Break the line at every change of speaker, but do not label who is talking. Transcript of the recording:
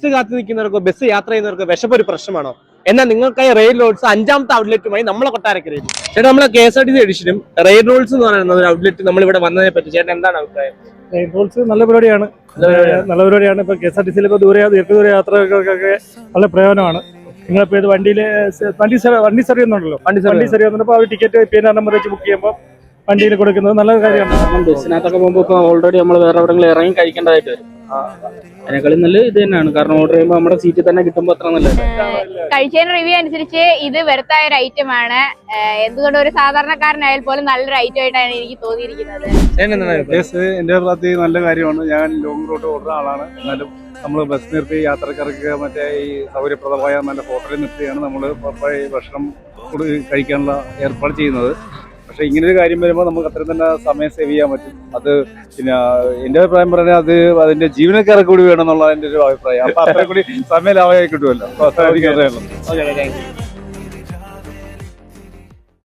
Bus കാത്തു നിൽക്കുന്നവർക്ക് bus യാത്ര ചെയ്യുന്നവർക്ക് വിശപ്പ് ഒരു പ്രശ്നമാണോ? എന്നാൽ നിങ്ങൾക്കായി റെയിൽ റോഡ്സ് 5ാമത്തെ ഔട്ട്ലെറ്റുമായി നമ്മളെ കൊട്ടാരക്കരയിൽ. ചേട്ടാ, നമ്മളെ KSRTC എഡിഷനും റെയിൽ റോഡ്സ് എന്ന് പറയുന്ന ഒരു ഔട്ട്ലെറ്റ് നമ്മൾ ഇവിടെ വന്നതിനെ പറ്റി ചേട്ടൻ എന്താണ് അഭിപ്രായം?
റെയിൽ റോഡ്സ് നല്ല പരിപാടിയാണ്. ഇപ്പൊ KSRTC ദീർഘദൂര യാത്രകൾക്കൊക്കെ നല്ല പ്രയോജനമാണ്. നിങ്ങളിപ്പോ ഇത് വണ്ടി സർവീസുണ്ടല്ലോ, വണ്ടി സർവീസ് അവർ ടിക്കറ്റ് PNR നമ്പർ വെച്ച് ബുക്ക് ചെയ്യുമ്പോൾ വണ്ടിയിൽ കൊടുക്കുന്നത് നല്ല കാര്യമാണ്.
ബസ്സിനകത്തൊക്കെ പോകുമ്പോൾ ഇപ്പോൾ ഓൾറെഡി നമ്മൾ വേറെ എവിടെയെങ്കിലും ഇറങ്ങി കഴിക്കേണ്ടതായിട്ട് വരും. അതിനേക്കാളും നല്ല ഇത് തന്നെയാണ്. കാരണം ഓർഡർ ചെയ്യുമ്പോൾ നമ്മുടെ സീറ്റിൽ തന്നെ കിട്ടുമ്പോൾ അത്ര നല്ലത്.
കഴിച്ചതിന് റിവ്യൂ അനുസരിച്ച് ഇത് വെറുത്തായ ഒരു ഐറ്റം ആണ്. എന്തുകൊണ്ട് ഒരു സാധാരണക്കാരനായാൽ പോലും നല്ലൊരു ഐറ്റം ആയിട്ടാണ് എനിക്ക് തോന്നിയിരിക്കുന്നത്.
എന്റെ അഭിപ്രായത്തിൽ നല്ല കാര്യമാണ്. ഞാൻ ലോങ് റൂട്ട് ഓടുന്ന ആളാണ്. എന്നാലും നമ്മൾ ബസ് നിർത്തി യാത്രക്കാർക്ക് മറ്റേ ഈ സൗകര്യപ്രദമായ നല്ല ഹോട്ടലിൽ നിർത്തിയാണ് നമ്മൾ ഭക്ഷണം കഴിക്കാനുള്ള ഏർപ്പാട് ചെയ്യുന്നത്. പക്ഷെ ഇങ്ങനൊരു കാര്യം വരുമ്പോൾ നമുക്ക് അത്രയും തന്നെ സമയം സേവ് ചെയ്യാൻ പറ്റും. അത് പിന്നെ എന്റെ അഭിപ്രായം പറഞ്ഞാൽ അത് അതിന്റെ ജീവനക്കാരെ കൂടി വേണം എന്നുള്ള എന്റെ ഒരു അഭിപ്രായം. അപ്പൊ അത്ര കൂടി സമയം ലാഭമായി കിട്ടുമല്ലോ.